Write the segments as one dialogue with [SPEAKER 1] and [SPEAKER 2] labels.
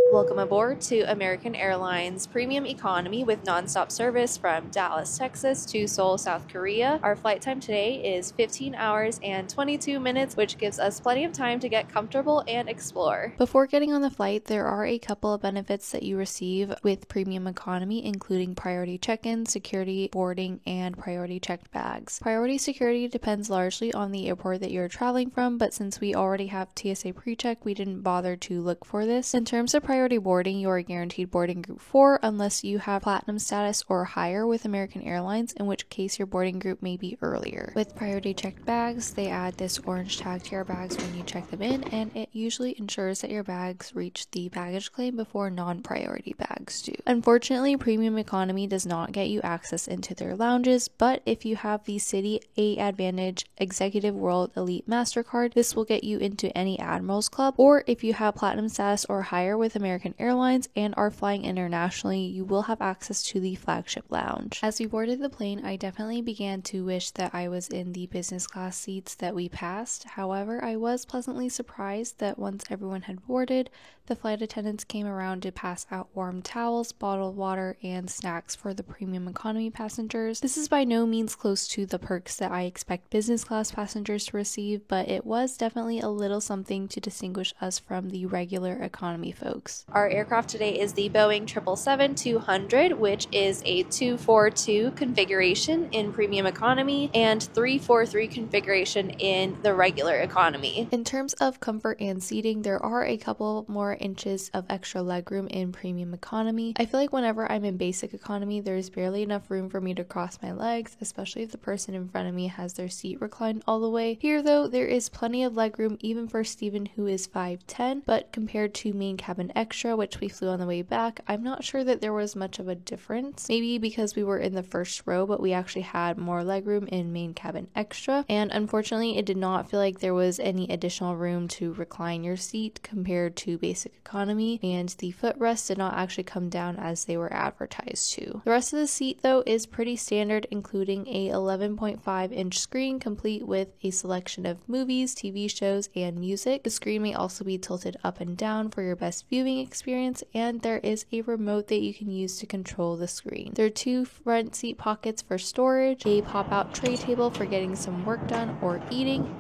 [SPEAKER 1] Welcome aboard to American Airlines Premium Economy with nonstop service from Dallas, Texas to Seoul, South Korea. Our flight time today is 15 hours and 22 minutes, which gives us plenty of time to get comfortable and explore. Before getting on the flight, there are a couple of benefits that you receive with Premium Economy, including priority check-in, security boarding, and priority checked bags. Priority security depends largely on the airport that you're traveling from, but since we already have TSA PreCheck, we didn't bother to look for this. In terms of priority boarding, you are guaranteed boarding group 4 unless you have platinum status or higher with American Airlines, in which case your boarding group may be earlier. With priority checked bags, they add this orange tag to your bags when you check them in, and it usually ensures that your bags reach the baggage claim before non-priority bags do. Unfortunately, Premium Economy does not get you access into their lounges, but if you have the Citi A Advantage Executive World Elite MasterCard, this will get you into any Admirals Club, or if you have platinum status or higher with American Airlines and are flying internationally, you will have access to the flagship lounge. As we boarded the plane, I definitely began to wish that I was in the business class seats that we passed. However, I was pleasantly surprised that once everyone had boarded, the flight attendants came around to pass out warm towels, bottled water, and snacks for the Premium Economy passengers. This is by no means close to the perks that I expect business class passengers to receive, but it was definitely a little something to distinguish us from the regular economy folks. Our aircraft today is the Boeing 777-200, which is a 242 configuration in Premium Economy and 343 configuration in the regular economy. In terms of comfort and seating, there are a couple more inches of extra legroom in Premium Economy. I feel like whenever I'm in Basic Economy, there's barely enough room for me to cross my legs, especially if the person in front of me has their seat reclined all the way. Here though, there is plenty of legroom even for Steven, who is 5'10", but compared to Main Cabin Extra, which we flew on the way back, I'm not sure that there was much of a difference. Maybe because we were in the first row, but we actually had more legroom in Main Cabin Extra, and unfortunately it did not feel like there was any additional room to recline your seat compared to Basic Economy, and the footrests did not actually come down as they were advertised to. The rest of the seat though is pretty standard, including a 11.5-inch screen complete with a selection of movies, TV shows, and music. The screen may also be tilted up and down for your best viewing experience, and there is a remote that you can use to control the screen. There are 2 front seat pockets for storage, a pop-out tray table for getting some work done or eating,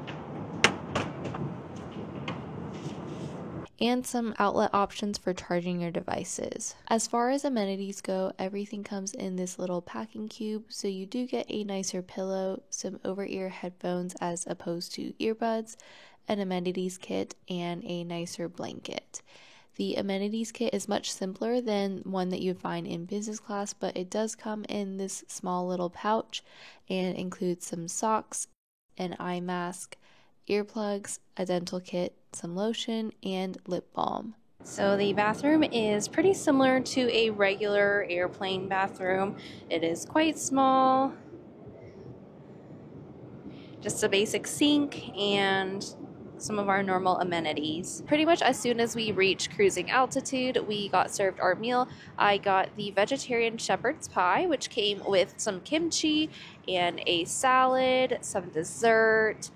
[SPEAKER 1] and some outlet options for charging your devices. As far as amenities go, everything comes in this little packing cube, so you do get a nicer pillow, some over-ear headphones as opposed to earbuds, an amenities kit, and a nicer blanket. The amenities kit is much simpler than one that you'd find in business class, but it does come in this small little pouch and includes some socks, an eye mask, earplugs, a dental kit, some lotion, and lip balm. So the bathroom is pretty similar to a regular airplane bathroom. It is quite small, just a basic sink and some of our normal amenities. Pretty much as soon as we reached cruising altitude, we got served our meal. I got the vegetarian shepherd's pie, which came with some kimchi and a salad, some dessert,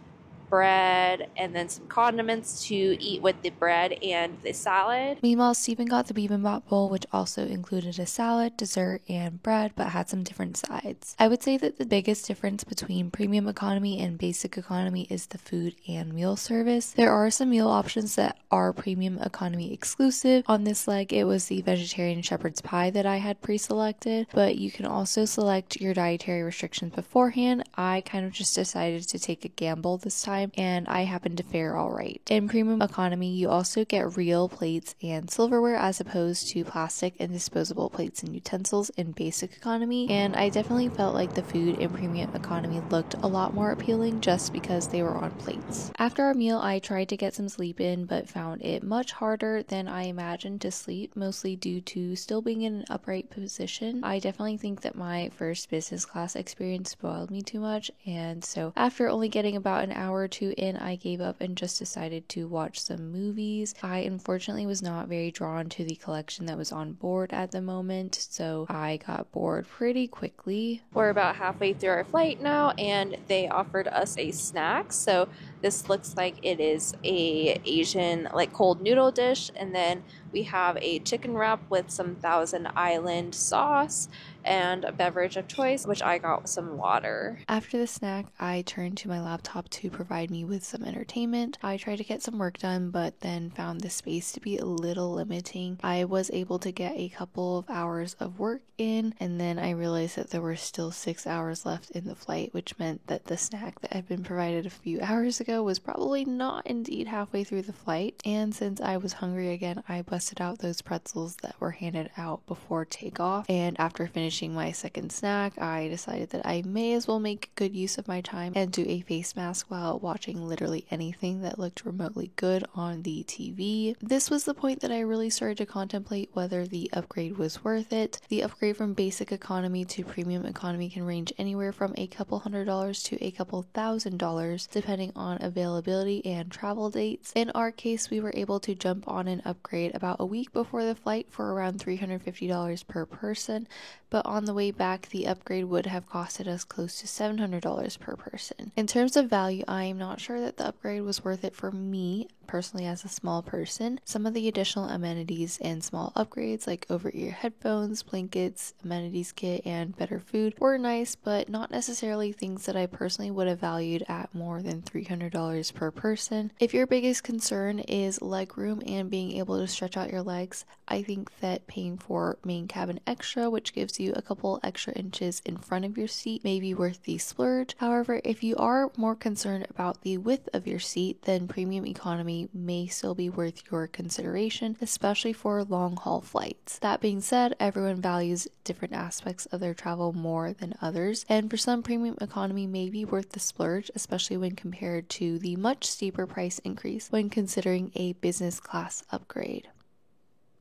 [SPEAKER 1] bread, and then some condiments to eat with the bread and the salad. Meanwhile, Steven got the bibimbap bowl, which also included a salad, dessert, and bread, but had some different sides. I would say that the biggest difference between Premium Economy and Basic Economy is the food and meal service. There are some meal options that are Premium Economy exclusive. On this leg, it was the vegetarian shepherd's pie that I had pre-selected, but you can also select your dietary restrictions beforehand. I kind of just decided to take a gamble this time, and I happened to fare all right. In Premium Economy, you also get real plates and silverware as opposed to plastic and disposable plates and utensils in Basic Economy, and I definitely felt like the food in Premium Economy looked a lot more appealing just because they were on plates. After our meal, I tried to get some sleep in, but found it much harder than I imagined to sleep, mostly due to still being in an upright position. I definitely think that my first business class experience spoiled me too much, and so after only getting about an hour or two in, I gave up and just decided to watch some movies. I unfortunately was not very drawn to the collection that was on board at the moment, so I got bored pretty quickly. We're about halfway through our flight now, and they offered us a snack, so This looks like it is a Asian like cold noodle dish, and then we have a chicken wrap with some Thousand Island sauce and a beverage of choice, which I got some water. After the snack, I turned to my laptop to provide me with some entertainment. I tried to get some work done, but then found the space to be a little limiting. I was able to get a couple of hours of work in, and then I realized that there were still 6 hours left in the flight, which meant that the snack that had been provided a few hours ago was probably not indeed halfway through the flight. And since I was hungry again, I busted out those pretzels that were handed out before takeoff, and after finishing my second snack, I decided that I may as well make good use of my time and do a face mask while watching literally anything that looked remotely good on the TV. This was the point that I really started to contemplate whether the upgrade was worth it. The upgrade from basic economy to premium economy can range anywhere from a couple $100s to a couple $1,000 depending on availability and travel dates. In our case, we were able to jump on an upgrade about a week before the flight for around $350 per person, but on the way back, the upgrade would have costed us close to $700 per person. In terms of value, I am not sure that the upgrade was worth it for me personally as a small person. Some of the additional amenities and small upgrades like over-ear headphones, blankets, amenities kit, and better food were nice, but not necessarily things that I personally would have valued at more than $300 per person. If your biggest concern is leg room and being able to stretch out your legs, I think that paying for main cabin extra, which gives you a couple extra inches in front of your seat, may be worth the splurge. However, if you are more concerned about the width of your seat, then premium economy may still be worth your consideration, especially for long haul flights. That being said, everyone values different aspects of their travel more than others, and for some, premium economy may be worth the splurge, especially when compared to the much steeper price increase when considering a business class upgrade.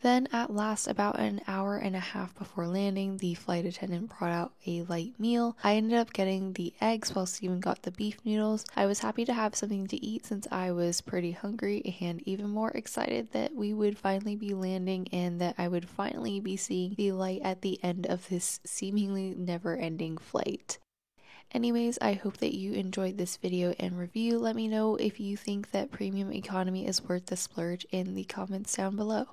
[SPEAKER 1] Then at last, about an hour and a half before landing, the flight attendant brought out a light meal. I ended up getting the eggs while Steven got the beef noodles. I was happy to have something to eat since I was pretty hungry, and even more excited that we would finally be landing and that I would finally be seeing the light at the end of this seemingly never-ending flight. Anyways, I hope that you enjoyed this video and review. Let me know if you think that premium economy is worth the splurge in the comments down below.